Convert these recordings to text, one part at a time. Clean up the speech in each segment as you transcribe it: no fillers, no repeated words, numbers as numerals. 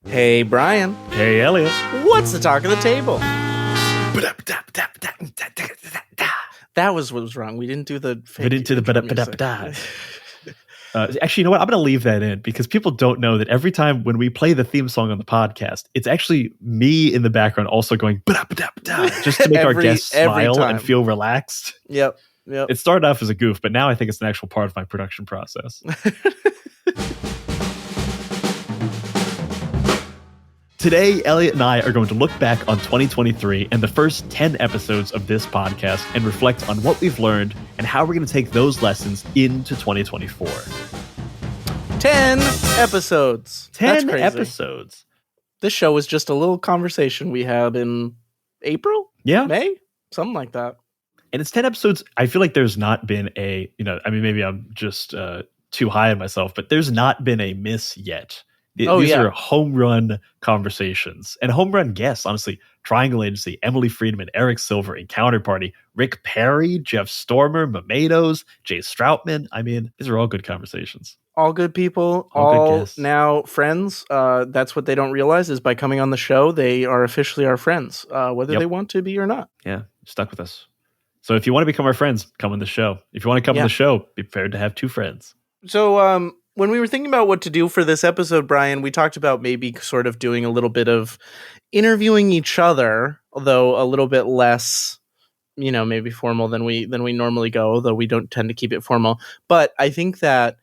Hey, Brian. Hey, Elliot. What's the talk of the table? That was what was wrong. We didn't do the fake intro music. Actually, you know what? I'm going to leave that in because people don't know that every time when we play the theme song on the podcast, it's actually me in the background also going just to make our guests smile and feel relaxed. Yep. It started off as a goof, but now I think it's an actual part of my production process. Today, Elliot and I are going to look back on 2023 and the first 10 episodes of this podcast and reflect on what we've learned and how we're going to take those lessons into 2024. 10 episodes. 10 episodes. This show was just a little conversation we had in April? Yeah. May? Something like that. And it's 10 episodes. I feel like there's not been maybe I'm just too high on myself, but there's not been a miss yet. These are home run conversations and home run guests, honestly. Triangle Agency, Emily Friedman, Eric Silver, Encounter Party, Rick Perry, Jeff Stormer, Mamados, Jay Stroutman. I mean, these are all good conversations. All good people, all now friends. That's what they don't realize is by coming on the show, they are officially our friends, whether they want to be or not. Yeah, stuck with us. So if you want to become our friends, come on the show. If you want to come on the show, be prepared to have two friends. So, when we were thinking about what to do for this episode, Brian, we talked about maybe sort of doing a little bit of interviewing each other, although a little bit less, maybe formal than we normally go, though we don't tend to keep it formal. But I think that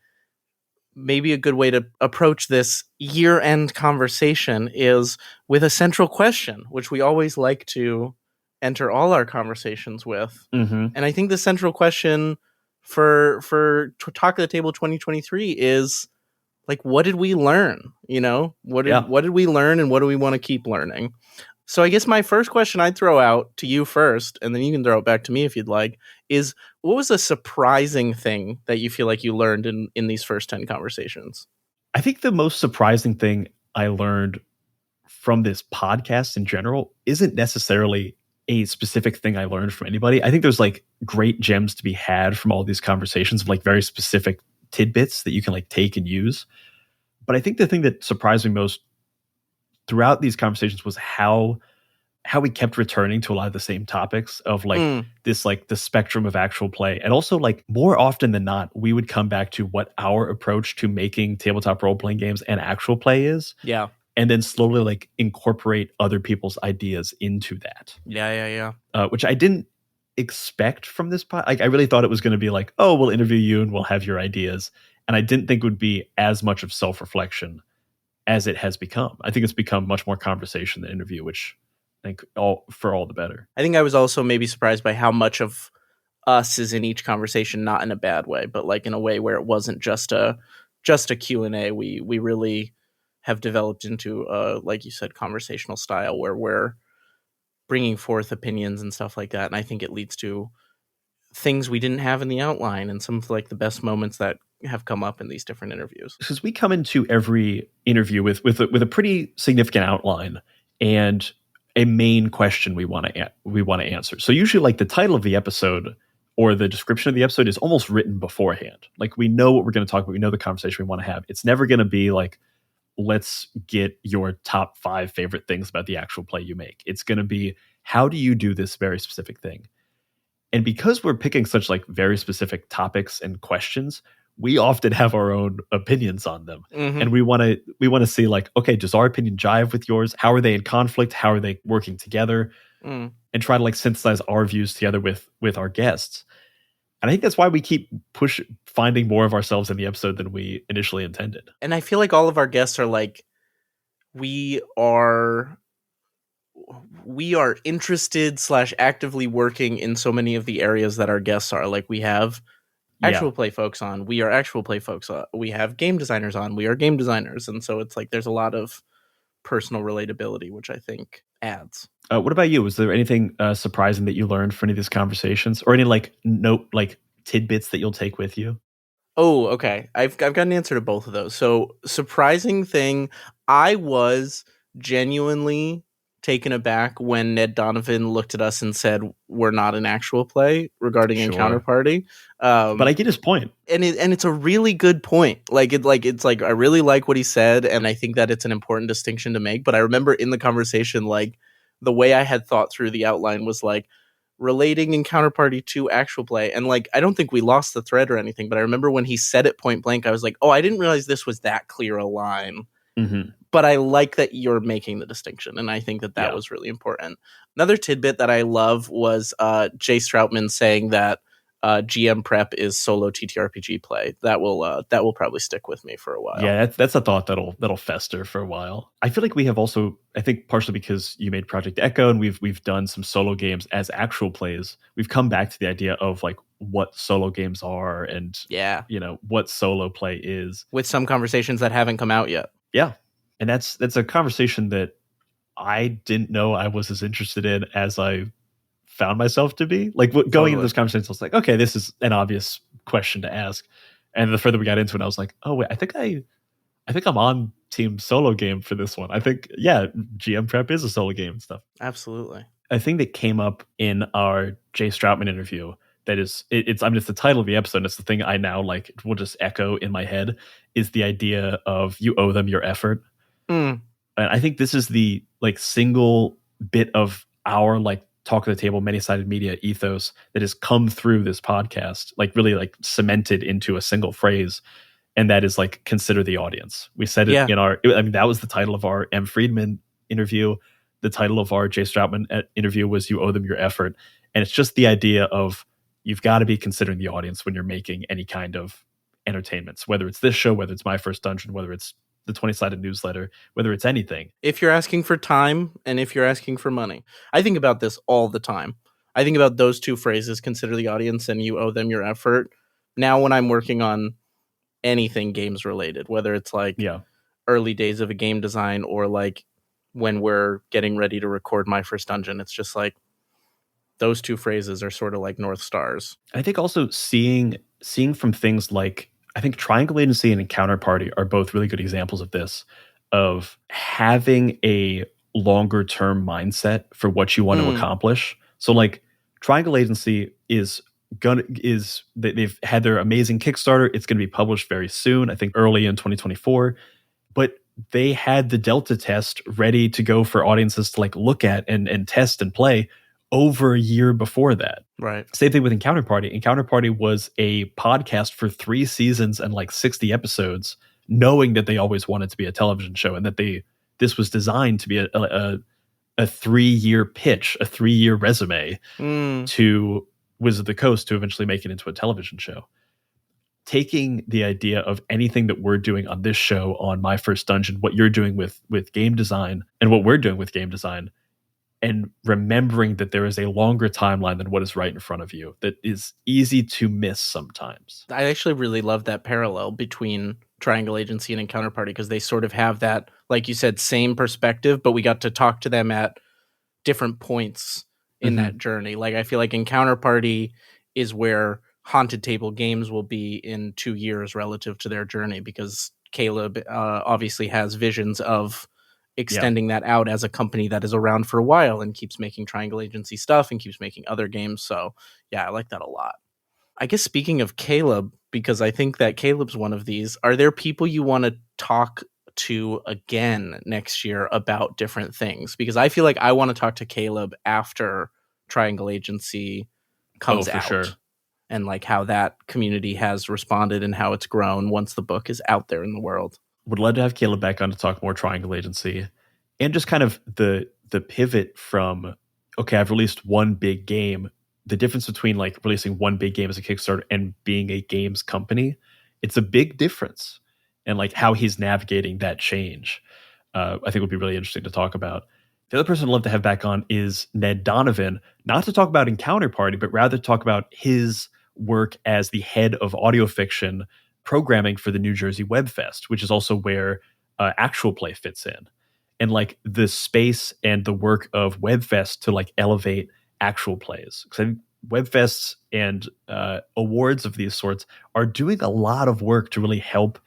maybe a good way to approach this year-end conversation is with a central question, which we always like to enter all our conversations with. Mm-hmm. And I think the central question for Talk of the Table 2023 is like, what did we learn? What did we learn and what do we want to keep learning? So I guess my first question I'd throw out to you first, and then you can throw it back to me if you'd like, is what was a surprising thing that you feel like you learned in these first 10 conversations? I think the most surprising thing I learned from this podcast in general isn't necessarily a specific thing I learned from anybody. I think there's like great gems to be had from all these conversations of like very specific tidbits that you can like take and use. But I think the thing that surprised me most throughout these conversations was how we kept returning to a lot of the same topics of like this, like the spectrum of actual play. And also like more often than not, we would come back to what our approach to making tabletop role-playing games and actual play is. Yeah. And then slowly like incorporate other people's ideas into that. Yeah. Which I didn't expect from this pod. Like I really thought it was going to be like, oh, we'll interview you and we'll have your ideas. And I didn't think it would be as much of self-reflection as it has become. I think it's become much more conversation than interview, which I think all the better. I think I was also maybe surprised by how much of us is in each conversation, not in a bad way, but like in a way where it wasn't just a Q&A. We really have developed into like you said, conversational style where we're bringing forth opinions and stuff like that. And I think it leads to things we didn't have in the outline and some of like the best moments that have come up in these different interviews. Because we come into every interview with a pretty significant outline and a main question we want to answer. So usually like the title of the episode or the description of the episode is almost written beforehand. Like we know what we're going to talk about. We know the conversation we want to have. It's never going to be like, let's get your top 5 favorite things about the actual play you make. It's going to be, how do you do this very specific thing? And because we're picking such like very specific topics and questions, we often have our own opinions on them. Mm-hmm. And we want to see like, okay, does our opinion jive with yours? How are they in conflict? How are they working together? And try to like synthesize our views together with our guests. And I think that's why we keep finding more of ourselves in the episode than we initially intended. And I feel like all of our guests are like, we are interested / actively working in so many of the areas that our guests are. Like we have actual play folks on, we are actual play folks on, we have game designers on, we are game designers. And so it's like, there's a lot of personal relatability, which I think adds. What about you? Was there anything surprising that you learned from any of these conversations, or any like tidbits that you'll take with you? Oh, okay. I've got an answer to both of those. So surprising thing, I was genuinely taken aback when Ned Donovan looked at us and said, "We're not an actual play" regarding Encounter Sure. Party. But I get his point. And it's a really good point. It's like I really like what he said, and I think that it's an important distinction to make. But I remember in the conversation, like the way I had thought through the outline was like relating Encounter Party to actual play, and like I don't think we lost the thread or anything. But I remember when he said it point blank, I was like, oh, I didn't realize this was that clear a line. Mm-hmm. But I like that you're making the distinction, and I think that was really important. Another tidbit that I love was Jay Stroutman saying that GM prep is solo TTRPG play. That will probably stick with me for a while. Yeah, that's a thought that'll fester for a while. I feel like we have also, I think partially because you made Project Echo and we've done some solo games as actual plays, we've come back to the idea of like what solo games are and what solo play is. With some conversations that haven't come out yet. Yeah. And that's a conversation that I didn't know I was as interested in as I found myself to be. Like going into those conversations, I was like, okay, this is an obvious question to ask. And the further we got into it, I was like, oh wait, I think I'm on team solo game for this one. I think, GM prep is a solo game and stuff. Absolutely. A thing that came up in our Jay Stroutman interview that is, it's the title of the episode. And it's the thing I now like will just echo in my head is the idea of you owe them your effort. And I think this is the like single bit of our like talk of the table, many-sided media ethos that has come through this podcast, like really like cemented into a single phrase. And that is like, consider the audience. We said it in that was the title of our M. Friedman interview. The title of our Jay Stroutman interview was You Owe Them Your Effort. And it's just the idea of you've got to be considering the audience when you're making any kind of entertainments, whether it's this show, whether it's My First Dungeon, whether it's the 20-sided newsletter, whether it's anything. If you're asking for time and if you're asking for money. I think about this all the time. I think about those two phrases, consider the audience and you owe them your effort. Now when I'm working on anything games related, whether it's like early days of a game design or like when we're getting ready to record My First Dungeon, it's just like those two phrases are sort of like North Stars. I think also seeing from things like, I think Triangle Agency and Encounter Party are both really good examples of this, of having a longer term mindset for what you want to accomplish. So like Triangle Agency they've had their amazing Kickstarter. It's going to be published very soon, I think early in 2024. But they had the Delta test ready to go for audiences to like look at and test and play over a year before that. Right. Same thing with Encounter Party. Encounter Party was a podcast for 3 seasons and like 60 episodes, knowing that they always wanted to be a television show and that this was designed to be a 3-year pitch, a 3-year resume to Wizard of the Coast to eventually make it into a television show. Taking the idea of anything that we're doing on this show, on My First Dungeon, what you're doing with game design and what we're doing with game design, and remembering that there is a longer timeline than what is right in front of you that is easy to miss sometimes. I actually really love that parallel between Triangle Agency and Encounter Party because they sort of have that, like you said, same perspective, but we got to talk to them at different points in that journey. Like I feel like Encounter Party is where Haunted Table Games will be in 2 years relative to their journey because Caleb obviously has visions of extending that out as a company that is around for a while and keeps making Triangle Agency stuff and keeps making other games. So yeah, I like that a lot. I guess speaking of Caleb, because I think that Caleb's one of these, are there people you want to talk to again next year about different things? Because I feel like I want to talk to Caleb after Triangle Agency comes out. Sure. And like how that community has responded and how it's grown once the book is out there in the world. Would love to have Caleb back on to talk more Triangle Agency and just kind of the pivot from, okay, I've released one big game. The difference between like releasing one big game as a Kickstarter and being a games company, it's a big difference. And like how he's navigating that change, I think would be really interesting to talk about. The other person I'd love to have back on is Ned Donovan, not to talk about Encounter Party, but rather talk about his work as the head of audio fiction programming for the New Jersey Web Fest, which is also where Actual Play fits in. And like the space and the work of WebFest to like elevate actual plays. Because I think WebFests and awards of these sorts are doing a lot of work to really help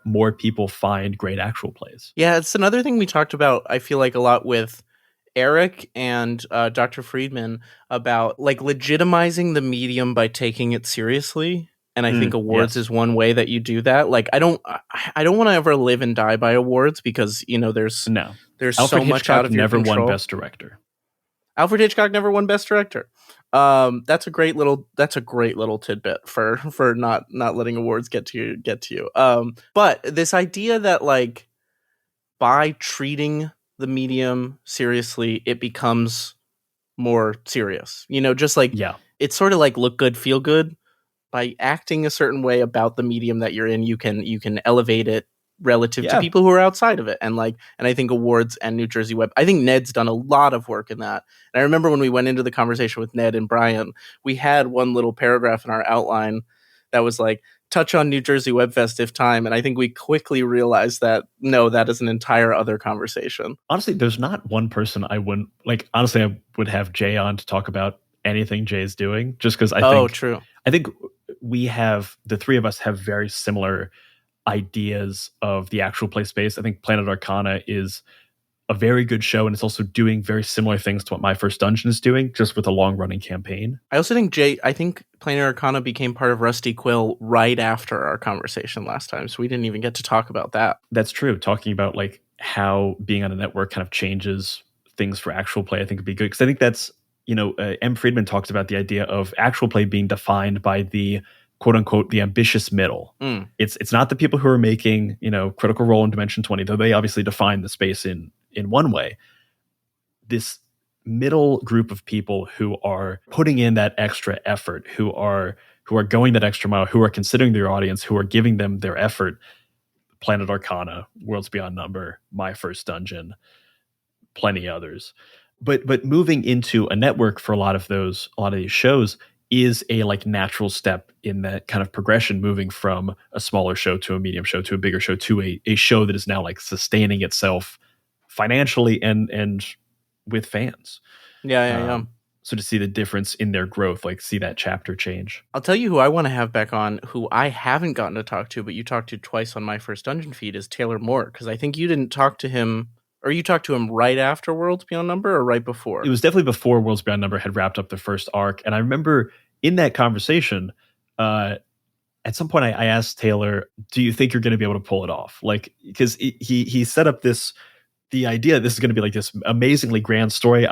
more people find great actual plays. Yeah, it's another thing we talked about, I feel like, a lot with Eric and Dr. Friedman about like legitimizing the medium by taking it seriously. And I think awards Yes. is one way that you do that. Like I don't want to ever live and die by awards because, you know, there's No. so Alfred much out Hitchcock of your never won control. Best Director. Alfred Hitchcock never won Best Director. That's a great little tidbit for not letting awards get to you. But this idea that like by treating the medium seriously, it becomes more serious. You know, just like Yeah. it's sort of like look good, feel good. By acting a certain way about the medium that you're in, you can elevate it relative to Yeah. people who are outside of it. And I think awards and New Jersey Web, I think Ned's done a lot of work in that. And I remember when we went into the conversation with Ned and Brian, we had one little paragraph in our outline that was like, touch on New Jersey Web Fest if time. And I think we quickly realized that no, that is an entire other conversation. Honestly, there's not one person I wouldn't like. Honestly, I would have Jay on to talk about anything Jay's doing, just because True. I think the three of us have very similar ideas of the actual play space. I think Planet Arcana is a very good show, and it's also doing very similar things to what My First Dungeon is doing, just with a long running campaign. I also think Planar Arcana became part of Rusty Quill right after our conversation last time, so we didn't even get to talk about that. That's true. Talking about like how being on a network kind of changes things for actual play, I think would be good, because I think that's, you know, M. Friedman talks about the idea of actual play being defined by the quote unquote the ambitious middle. It's not the people who are making, you know, Critical Role in Dimension 20, though they obviously define the space in one way. This middle group of people who are putting in that extra effort, who are going that extra mile, who are considering their audience, who are giving them their effort. Planet Arcana, Worlds Beyond Number, My First Dungeon, plenty others. But moving into a network for a lot of these shows is a like natural step in that kind of progression, moving from a smaller show to a medium show to a bigger show to a show that is now like sustaining itself financially and with fans. Yeah. So to see the difference in their growth, like see that chapter change. I'll tell you who I want to have back on, who I haven't gotten to talk to, but you talked to twice on My First Dungeon feed, is Taylor Moore, because I think you didn't talk to him, or you talked to him right after Worlds Beyond Number or right before? It was definitely before Worlds Beyond Number had wrapped up the first arc. And I remember in that conversation, at some point I asked Taylor, do you think you're going to be able to pull it off? Like, because he set up the idea this is going to be like this amazingly grand story.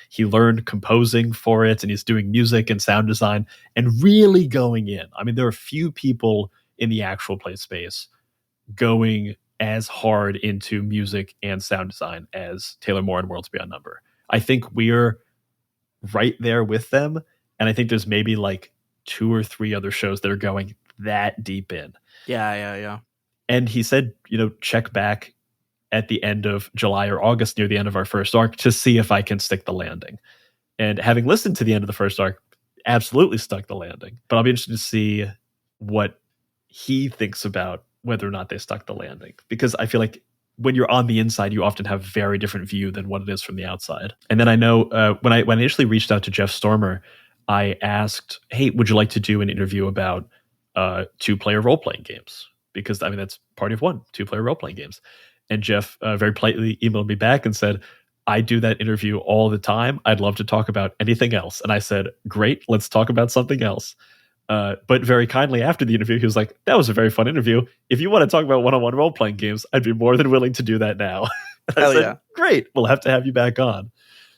He learned composing for it, and he's doing music and sound design and really going in. I mean, there are few people in the actual play space going as hard into music and sound design as Taylor Moore and Worlds Beyond Number. I think we're right there with them. And I think there's maybe like 2 or 3 other shows that are going that deep in. Yeah. And he said, check back at the end of July or August near the end of our first arc to see if I can stick the landing. And having listened to the end of the first arc, absolutely stuck the landing. But I'll be interested to see what he thinks about whether or not they stuck the landing. Because I feel like when you're on the inside, you often have very different view than what it is from the outside. And then I know when I initially reached out to Jeff Stormer, I asked, hey, would you like to do an interview about 2-player role-playing games? Because, that's party of one, 2-player role-playing games. And Jeff very politely emailed me back and said, I do that interview all the time. I'd love to talk about anything else. And I said, great, let's talk about something else. But very kindly after the interview, he was like, that was a very fun interview. If you want to talk about one-on-one role-playing games, I'd be more than willing to do that now. Hell yeah. Great, we'll have to have you back on.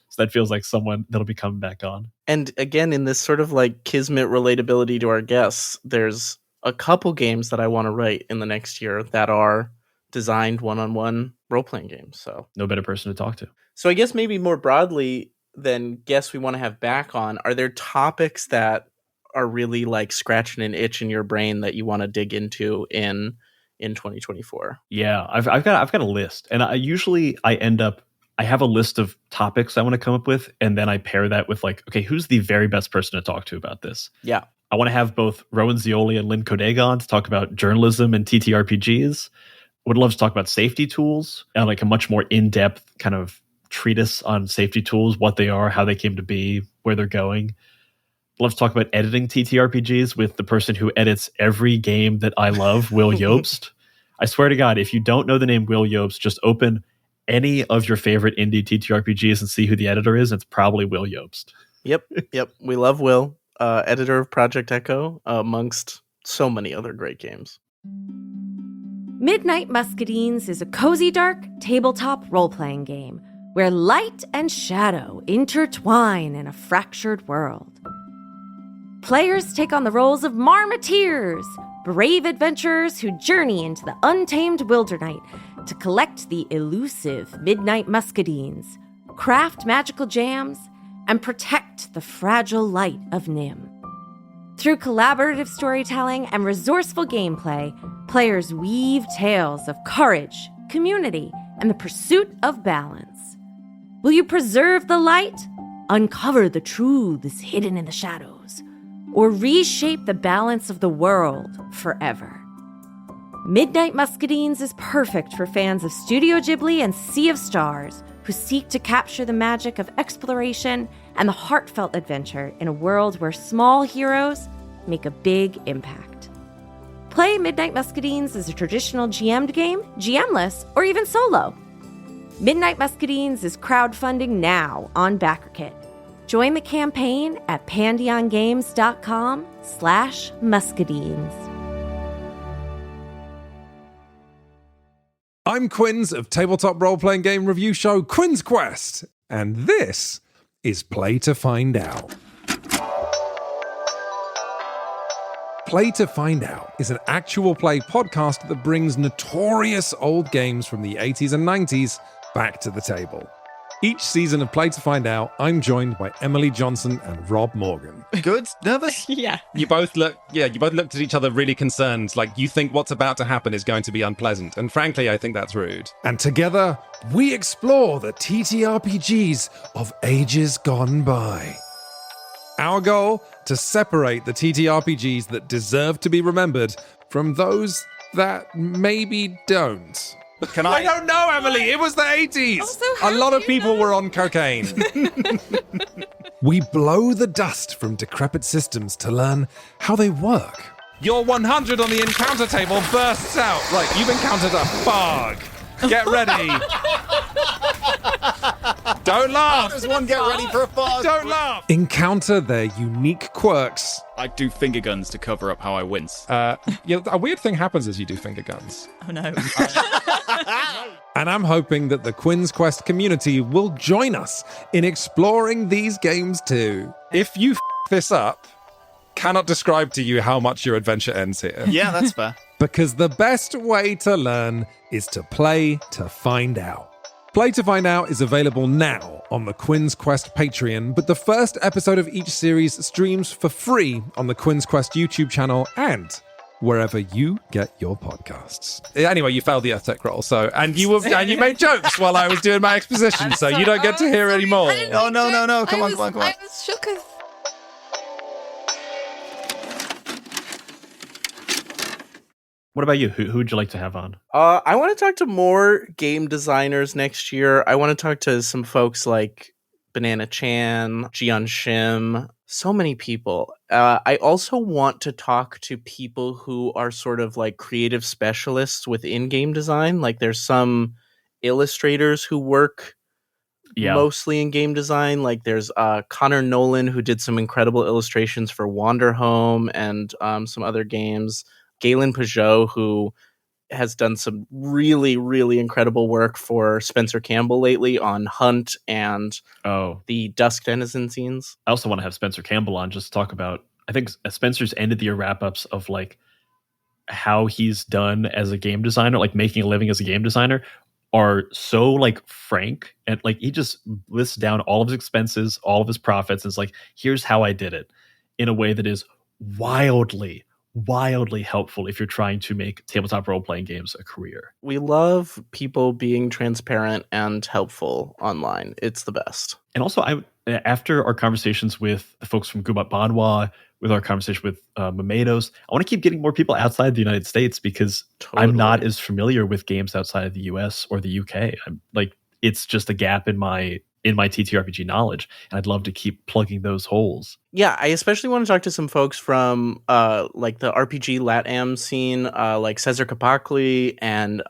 So that feels like someone that'll be coming back on. And again, in this sort of like kismet relatability to our guests, there's a couple games that I want to write in the next year that are designed one-on-one role-playing games. So no better person to talk to. So I guess maybe more broadly than guests we want to have back on, are there topics that are really like scratching an itch in your brain that you want to dig into in 2024? Yeah, I've got a list, and I have a list of topics I want to come up with, and then I pair that with like, okay, who's the very best person to talk to about this? Yeah. I want to have both Rowan Zioli and Lynn Kodega on to talk about journalism and TTRPGs. Would love to talk about safety tools and like a much more in-depth kind of treatise on safety tools, what they are, how they came to be, where they're going. Love to talk about editing TTRPGs with the person who edits every game that I love, Will Yobst. I swear to God, if you don't know the name Will Yobst, just open any of your favorite indie TTRPGs and see who the editor is, it's probably Will Jobst. Yep. We love Will, editor of Project Echo, amongst so many other great games. Midnight Muscadines is a cozy, dark tabletop role-playing game where light and shadow intertwine in a fractured world. Players take on the roles of Marmoteers, brave adventurers who journey into the untamed wilderness to collect the elusive Midnight Muscadines, craft magical jams, and protect the fragile light of Nim. Through collaborative storytelling and resourceful gameplay, players weave tales of courage, community, and the pursuit of balance. Will you preserve the light, uncover the truths hidden in the shadows, or reshape the balance of the world forever? Midnight Muscadines is perfect for fans of Studio Ghibli and Sea of Stars, who seek to capture the magic of exploration and the heartfelt adventure in a world where small heroes make a big impact. Play Midnight Muscadines as a traditional GM'd game, GMless, or even solo. Midnight Muscadines is crowdfunding now on BackerKit. Join the campaign at pandeongames.com/muscadines. I'm Quinns of tabletop role-playing game review show Quinn's Quest, and this is Play to Find Out. Play to Find Out is an actual play podcast that brings notorious old games from the 80s and 90s back to the table. Each season of Play to Find Out, I'm joined by Emily Johnson and Rob Morgan. Good? Nervous? Yeah. You both looked at each other really concerned, like you think what's about to happen is going to be unpleasant. And frankly, I think that's rude. And together, we explore the TTRPGs of ages gone by. Our goal, to separate the TTRPGs that deserve to be remembered from those that maybe don't. I don't know, Emily. It was the 80s. Also, A lot of people know? were on cocaine. We blow the dust from decrepit systems to learn how they work. Your 100 on the encounter table bursts out. Right, you've encountered a bug. Get ready. Don't laugh. How does one get ready for a fog? Don't laugh. Encounter their unique quirks. I do finger guns to cover up how I wince. A weird thing happens as you do finger guns. Oh no. And I'm hoping that the Quinn's Quest community will join us in exploring these games too. If you this up, cannot describe to you how much your adventure ends here. Yeah, that's fair. Because the best way to learn is to play to find out. Play to Find Out is available now on the Quinn's Quest Patreon, but the first episode of each series streams for free on the Quinn's Quest YouTube channel and wherever you get your podcasts. Anyway, you failed the EarthTech roll, and you made jokes while I was doing my exposition, so you don't get to hear any more. Oh, no. Come on. I was shook as... What about you? Who would you like to have on? I want to talk to more game designers next year. I want to talk to some folks like Banana Chan, Jian Shim, so many people. I also want to talk to people who are sort of like creative specialists within game design. Like there's some illustrators who work mostly in game design. Like there's Connor Nolan, who did some incredible illustrations for Wander Home and some other games. Galen Peugeot, who has done some really, really incredible work for Spencer Campbell lately on Hunt and the Dusk Denizen scenes. I also want to have Spencer Campbell on just to talk about, I think Spencer's ended the year wrap-ups of like how he's done as a game designer, like making a living as a game designer, are so like frank, and like he just lists down all of his expenses, all of his profits, and it's like, here's how I did it in a way that is wildly helpful if you're trying to make tabletop role-playing games a career. We love people being transparent and helpful online. It's the best. And also, after our conversations with the folks from Gubat Banwa, with our conversation with Mamedos, I want to keep getting more people outside the United States because I'm not as familiar with games outside of the US or the UK. I'm like, it's just a gap in my TTRPG knowledge, and I'd love to keep plugging those holes. Yeah, I especially want to talk to some folks from like the RPG LatAm scene, like Cesar Capacli and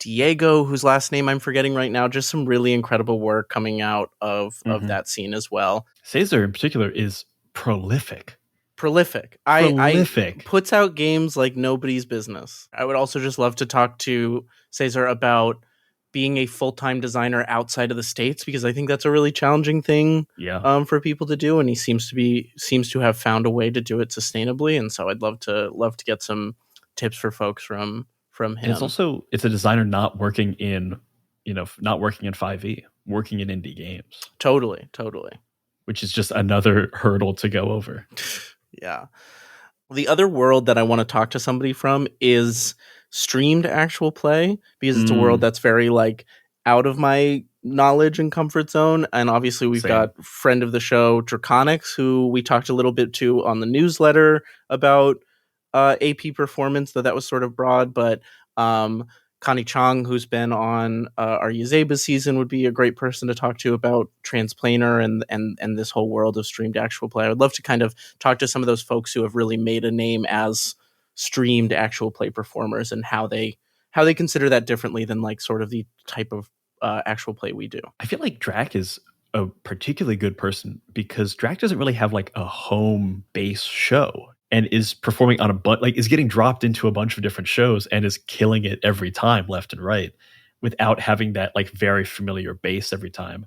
Diego, whose last name I'm forgetting right now. Just some really incredible work coming out of that scene as well. Cesar in particular is prolific. Prolific. Prolific. I puts out games like nobody's business. I would also just love to talk to Cesar about being a full-time designer outside of the States, because I think that's a really challenging thing for people to do, and he seems to have found a way to do it sustainably. And so I'd love to get some tips for folks from him. And it's a designer not working in 5e, working in indie games. Totally. Which is just another hurdle to go over. Yeah. The other world that I want to talk to somebody from is streamed actual play, because it's a world that's very like out of my knowledge and comfort zone. And obviously we've got friend of the show Draconics, who we talked a little bit to on the newsletter about AP performance, though that was sort of broad. But Connie Chong, who's been on our Yuzeba season, would be a great person to talk to about Transplanar and this whole world of streamed actual play. I would love to kind of talk to some of those folks who have really made a name as streamed actual play performers, and how they consider that differently than like sort of the type of actual play we do. I feel like Drac is a particularly good person because Drac doesn't really have like a home base show, and is performing on is getting dropped into a bunch of different shows and is killing it every time, left and right, without having that like very familiar base every time.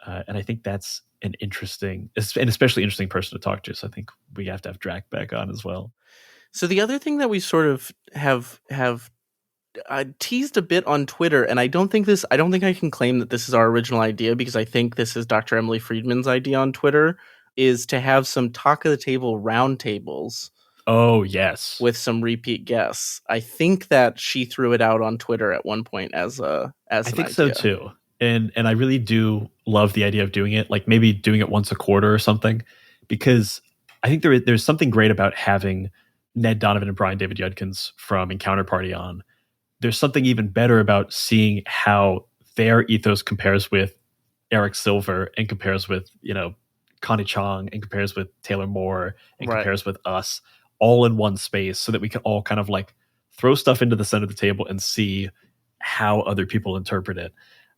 And I think that's an interesting, and especially interesting person to talk to. So I think we have to have Drac back on as well. So the other thing that we sort of have teased a bit on Twitter, and I don't think I can claim that this is our original idea, because I think this is Dr. Emily Friedman's idea on Twitter, is to have some talk of the table roundtables. Oh, yes. With some repeat guests. I think that she threw it out on Twitter at one point as an idea. I think so too. And I really do love the idea of doing it, like maybe doing it once a quarter or something, because I think there's something great about having Ned Donovan and Brian David Judkins from Encounter Party on. There's something even better about seeing how their ethos compares with Eric Silver and compares with, Connie Chong and compares with Taylor Moore and compares with us, all in one space, so that we can all kind of like throw stuff into the center of the table and see how other people interpret it.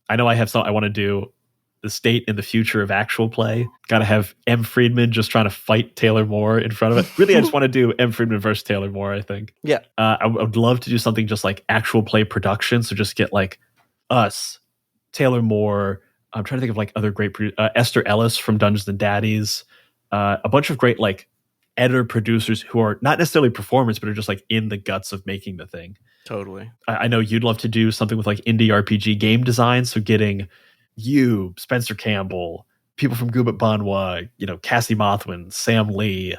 I know I have I want to do the state and the future of actual play. Got to have M. Friedman just trying to fight Taylor Moore in front of it. Really, I just want to do M. Friedman versus Taylor Moore, I think. Yeah. I would love to do something just like actual play production. So just get like us, Taylor Moore. I'm trying to think of like other great Esther Ellis from Dungeons and Daddies. A bunch of great like editor producers who are not necessarily performers, but are just like in the guts of making the thing. Totally. I know you'd love to do something with like indie RPG game design. So getting you, Spencer Campbell, people from Gubit Banwa, Cassie Mothwin, Sam Lee,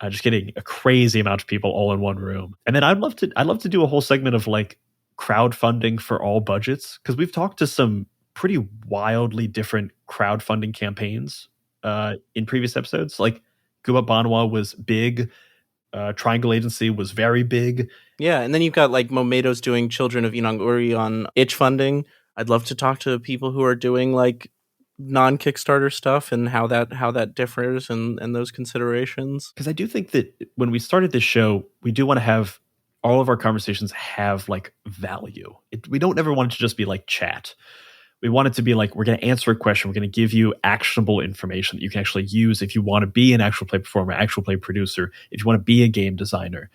just getting a crazy amount of people all in one room. And then I'd love to do a whole segment of like crowdfunding for all budgets, because we've talked to some pretty wildly different crowdfunding campaigns in previous episodes. Like Gubit Banwa was big. Triangle Agency was very big. Yeah, and then you've got like Momedo's doing Children of Inang Uri on itch funding. I'd love to talk to people who are doing like non-Kickstarter stuff and how that differs and those considerations. Because I do think that when we started this show, we do want to have all of our conversations have like value. We don't ever want it to just be like chat. We want it to be like, we're going to answer a question. We're going to give you actionable information that you can actually use if you want to be an actual play performer, actual play producer, if you want to be a game designer.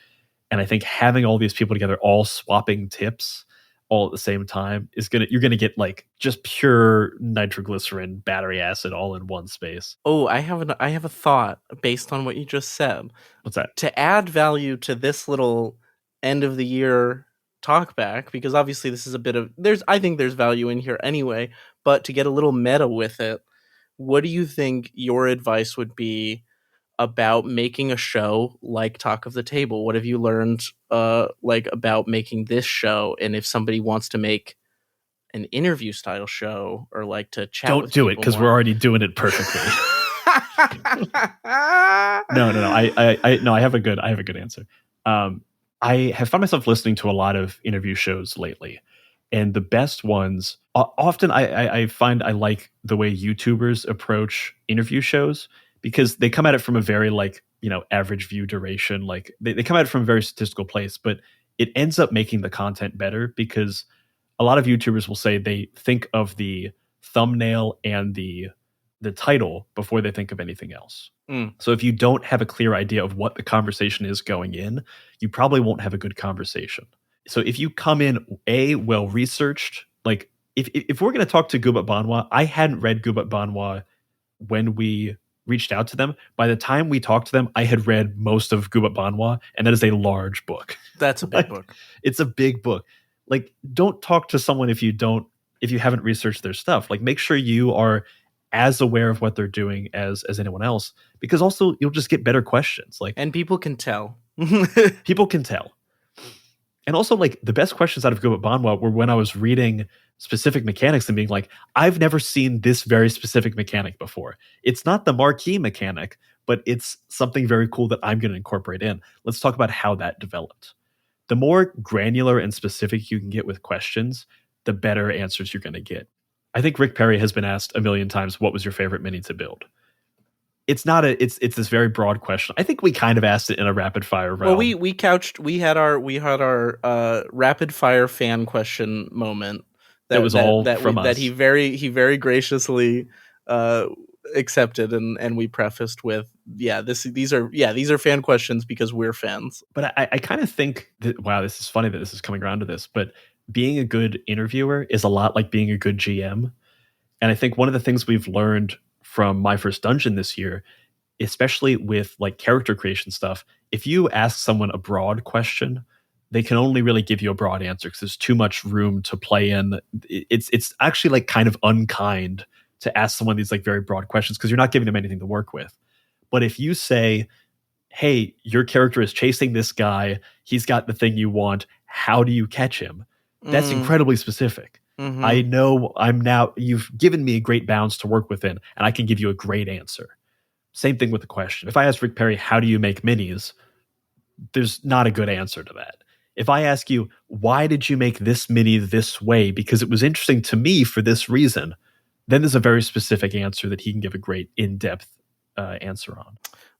And I think having all these people together, all swapping tips all at the same time you're going to get like just pure nitroglycerin, battery acid all in one space. Oh, I have a thought based on what you just said. What's that? To add value to this little end of the year talk back, because obviously this is a bit of I think there's value in here anyway, but to get a little meta with it, what do you think your advice would be about making a show like Talk of the Table? What have you learned like about making this show? And if somebody wants to make an interview style show or like to chat, don't do it because we're already doing it perfectly. No. I have a good answer. I have found myself listening to a lot of interview shows lately, and the best ones often I find I like the way YouTubers approach interview shows, because they come at it from a very like, average view duration. Like they come at it from a very statistical place, but it ends up making the content better because a lot of YouTubers will say they think of the thumbnail and the title before they think of anything else. So if you don't have a clear idea of what the conversation is going in, you probably won't have a good conversation. So if you come in well researched, like if we're going to talk to Gubat Banwa, I hadn't read Gubat Banwa when we reached out to them. By the time we talked to them, I had read most of Gubat Banwa, and that is a large book. That's a big book. It's a big book. Like, don't talk to someone if you haven't researched their stuff. Like, make sure you are as aware of what they're doing as anyone else, because also you'll just get better questions. Like, and people can tell. People can tell. And also, like, the best questions out of Gubat Banwa were when I was reading specific mechanics and being like, I've never seen this very specific mechanic before. It's not the marquee mechanic, but it's something very cool that I'm going to incorporate in. Let's talk about how that developed. The more granular and specific you can get with questions, the better answers you're going to get. I think Rick Perry has been asked a million times, what was your favorite mini to build? It's this very broad question. I think we kind of asked it in a rapid fire realm. Well, we had our rapid fire fan question moment that he very graciously accepted, and we prefaced with, these are fan questions because we're fans. But I kind of think that, wow, this is funny that this is coming around to this, but being a good interviewer is a lot like being a good GM. And I think one of the things we've learned from my first dungeon this year, especially with like character creation stuff, if you ask someone a broad question, they can only really give you a broad answer because there's too much room to play in. It's actually like kind of unkind to ask someone these like very broad questions because you're not giving them anything to work with. But if you say, hey, your character is chasing this guy, he's got the thing you want, how do you catch him? That's incredibly specific. Mm-hmm. I know you've given me a great bounds to work within, and I can give you a great answer. Same thing with the question. If I ask Rick Perry, how do you make minis? There's not a good answer to that. If I ask you, why did you make this mini this way? Because it was interesting to me for this reason. Then there's a very specific answer that he can give a great in-depth answer on.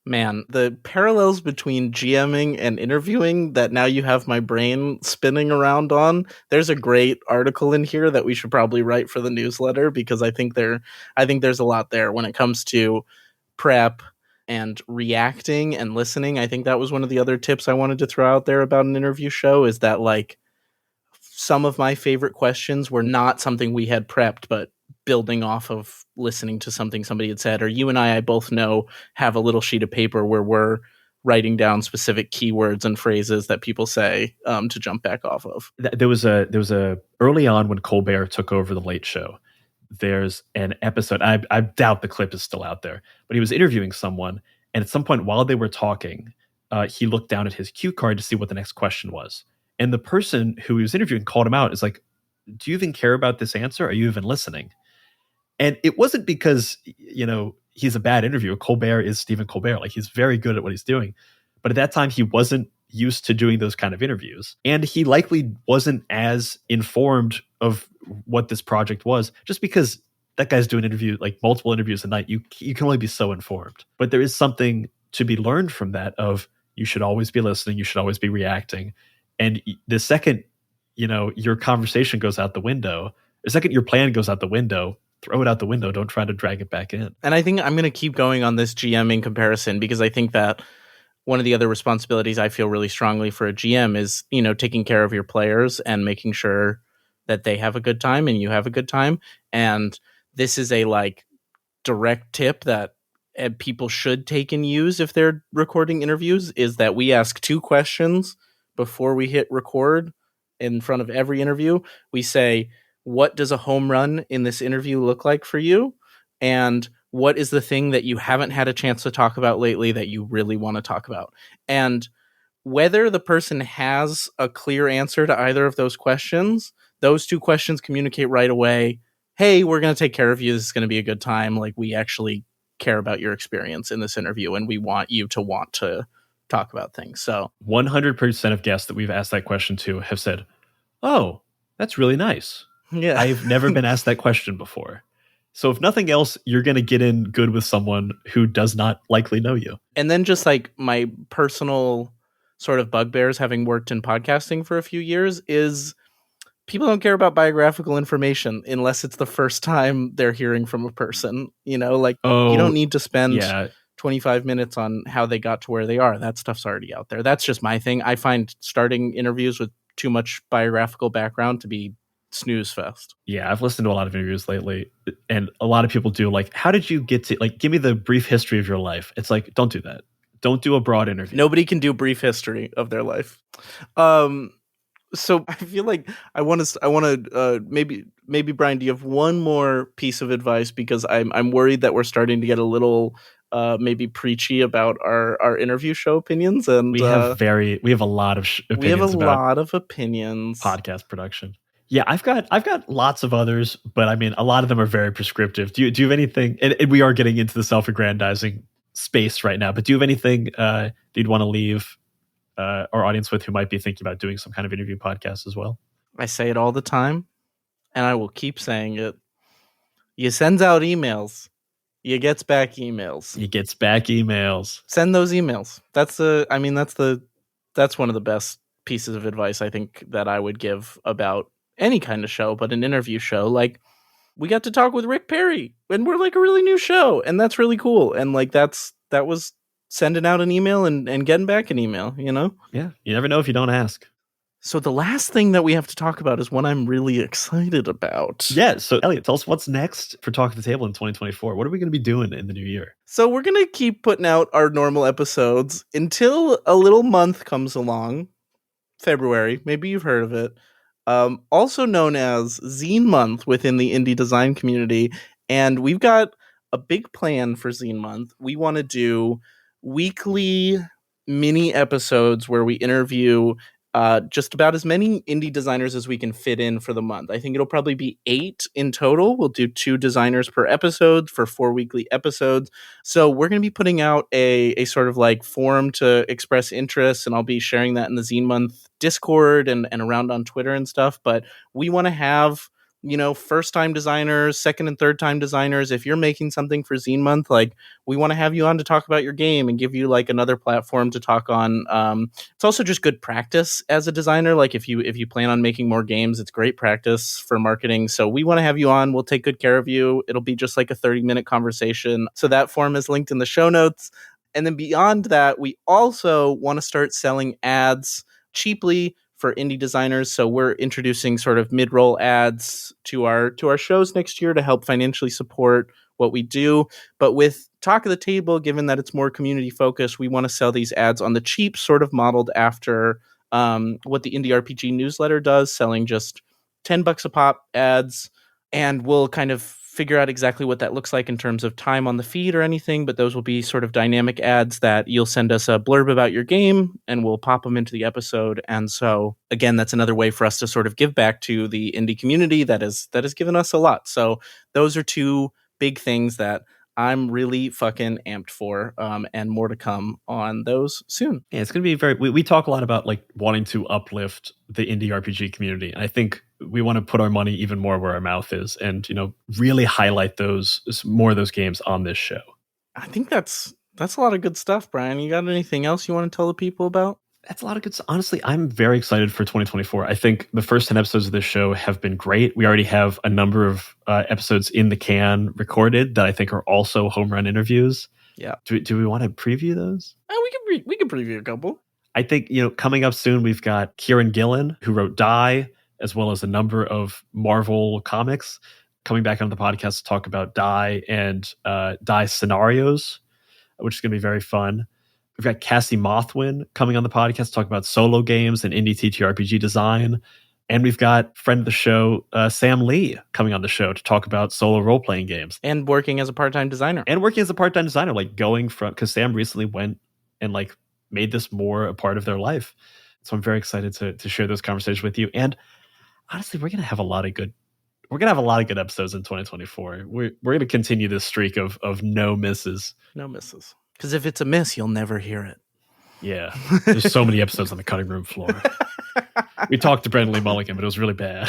Man, the parallels between GMing and interviewing that now you have my brain spinning around on. There's a great article in here that we should probably write for the newsletter, because I think there's a lot there when it comes to prep and reacting and listening. I think that was one of the other tips I wanted to throw out there about an interview show, is that like some of my favorite questions were not something we had prepped, but building off of listening to something somebody had said, or you and I both know, have a little sheet of paper where we're writing down specific keywords and phrases that people say to jump back off of. There was a early on when Colbert took over the Late Show, there's an episode, I doubt the clip is still out there, but he was interviewing someone, and at some point while they were talking, he looked down at his cue card to see what the next question was. And the person who he was interviewing called him out. It's like, do you even care about this answer? Are you even listening? And it wasn't because, he's a bad interviewer. Colbert is Stephen Colbert. Like, he's very good at what he's doing. But at that time, he wasn't used to doing those kind of interviews. And he likely wasn't as informed of what this project was, just because that guy's doing multiple interviews a night. You can only be so informed. But there is something to be learned from that of, you should always be listening. You should always be reacting. And the second, your conversation goes out the window, the second your plan goes out the window, throw it out the window. Don't try to drag it back in. And I think I'm going to keep going on this GMing comparison, because I think that one of the other responsibilities I feel really strongly for a GM is, taking care of your players and making sure that they have a good time and you have a good time. And this is a direct tip that people should take and use if they're recording interviews, is that we ask 2 questions before we hit record in front of every interview. We say, what does a home run in this interview look like for you? And what is the thing that you haven't had a chance to talk about lately that you really want to talk about? And whether the person has a clear answer to either of those questions, those 2 questions communicate right away. Hey, we're going to take care of you. This is going to be a good time. Like, we actually care about your experience in this interview, and we want you to want to talk about things. So 100% of guests that we've asked that question to have said, oh, that's really nice. Yeah. I've never been asked that question before. So if nothing else, you're going to get in good with someone who does not likely know you. And then just my personal sort of bugbears, having worked in podcasting for a few years, is people don't care about biographical information unless it's the first time they're hearing from a person. You know, like you don't need to spend 25 minutes on how they got to where they are. That stuff's already out there. That's just my thing. I find starting interviews with too much biographical background to be snooze fest. Yeah, I've listened to a lot of interviews lately, and a lot of people do like, how did you get to, like, give me the brief history of your life? It's like, don't do that. Don't do a broad interview. Nobody can do brief history of their life. So I feel like I want to maybe Brian, do you have one more piece of advice? Because I'm worried that we're starting to get a little maybe preachy about our interview show opinions, and we have a lot of opinions. We have a lot of opinions. Podcast production. Yeah, I've got lots of others, but I mean, a lot of them are very prescriptive. Do you have anything? And we are getting into the self-aggrandizing space right now, but do you have anything you'd want to leave our audience with who might be thinking about doing some kind of interview podcast as well? I say it all the time, and I will keep saying it. You sends out emails. You gets back emails. Send those emails. That's one of the best pieces of advice I think that I would give about any kind of show, but an interview show. Like, we got to talk with Rick Perry, and we're like a really new show, and that's really cool. And like that was sending out an email and getting back an email, you know? Yeah, you never know if you don't ask. So the last thing that we have to talk about is one I'm really excited about. Yeah, so Elliot, tell us what's next for Talk at the Table in 2024. What are we going to be doing in the new year? So we're going to keep putting out our normal episodes until a little month comes along, February. Maybe you've heard of it. Also known as Zine Month within the indie design community. And we've got a big plan for Zine Month. We want to do weekly mini episodes where we interview just about as many indie designers as we can fit in for the month. I think it'll probably be 8 in total. We'll do 2 designers per episode for 4 weekly episodes. So we're going to be putting out a sort of like forum to express interest, and I'll be sharing that in the Zine Month Discord and around on Twitter and stuff. But we want to have, you know, first-time designers, second and third-time designers. If you're making something for Zine Month, like, we want to have you on to talk about your game and give you like another platform to talk on. It's also just good practice as a designer. Like, if you plan on making more games, it's great practice for marketing. So we want to have you on. We'll take good care of you. It'll be just like a 30-minute conversation. So that form is linked in the show notes. And then beyond that, we also want to start selling ads cheaply for indie designers. So we're introducing sort of mid-roll ads to our shows next year to help financially support what we do. But with Talk of the Table, given that it's more community focused, we want to sell these ads on the cheap, sort of modeled after what the Indie RPG newsletter does, selling just $10 a pop ads. And we'll kind of figure out exactly what that looks like in terms of time on the feed or anything, but those will be sort of dynamic ads that you'll send us a blurb about your game and we'll pop them into the episode. And so again, that's another way for us to sort of give back to the indie community that has given us a lot. So those are 2 big things that I'm really fucking amped for, and more to come on those soon. Yeah, it's going to be we talk a lot about like wanting to uplift the indie RPG community. And I think we want to put our money even more where our mouth is and, you know, really highlight more of those games on this show. I think that's a lot of good stuff, Brian. You got anything else you want to tell the people about? That's a lot of good stuff. Honestly, I'm very excited for 2024. I think the first 10 episodes of this show have been great. We already have a number of episodes in the can recorded that I think are also home run interviews. Yeah. Do we want to preview those? We can preview a couple. I think, you know, coming up soon, we've got Kieran Gillen, who wrote Die, as well as a number of Marvel comics, coming back on the podcast to talk about Die and Die scenarios, which is going to be very fun. We've got Cassie Mothwin coming on the podcast to talk about solo games and indie TTRPG design. And we've got friend of the show, Sam Lee, coming on the show to talk about solo role-playing games. And working as a part-time designer. Like going from, because Sam recently went and like made this more a part of their life. So I'm very excited to share those conversations with you. And honestly, we're going to have a lot of good episodes in 2024. We're going to continue this streak of no misses. No misses. Because if it's a miss, you'll never hear it. Yeah. There's so many episodes on the cutting room floor. We talked to Brendan Lee Mulligan, but it was really bad.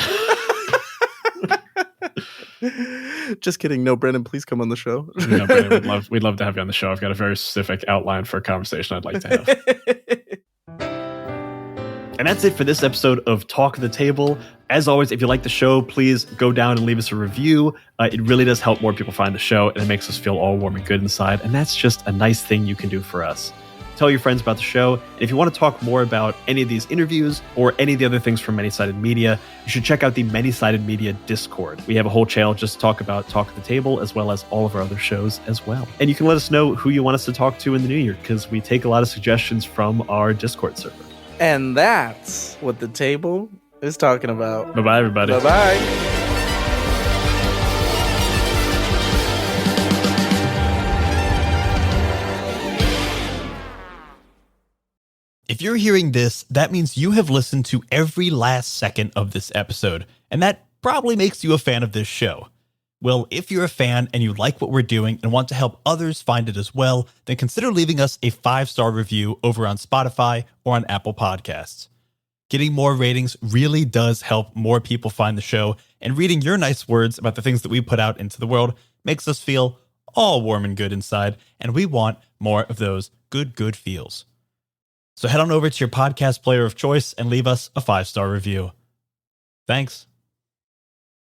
Just kidding. No, Brendan, please come on the show. No, Brendan, we'd love to have you on the show. I've got a very specific outline for a conversation I'd like to have. And that's it for this episode of Talk of the Table. As always, if you like the show, please go down and leave us a review. It really does help more people find the show, and it makes us feel all warm and good inside. And that's just a nice thing you can do for us. Tell your friends about the show. And if you want to talk more about any of these interviews or any of the other things from Many Sided Media, you should check out the Many Sided Media Discord. We have a whole channel just to talk about Talk of the Table, as well as all of our other shows as well. And you can let us know who you want us to talk to in the new year, because we take a lot of suggestions from our Discord server. And that's what the table is talking about. Bye-bye, everybody. Bye-bye. If you're hearing this, that means you have listened to every last second of this episode, and that probably makes you a fan of this show. Well, if you're a fan and you like what we're doing and want to help others find it as well, then consider leaving us a 5-star review over on Spotify or on Apple Podcasts. Getting more ratings really does help more people find the show, and reading your nice words about the things that we put out into the world makes us feel all warm and good inside, and we want more of those good feels. So head on over to your podcast player of choice and leave us a 5-star review. Thanks.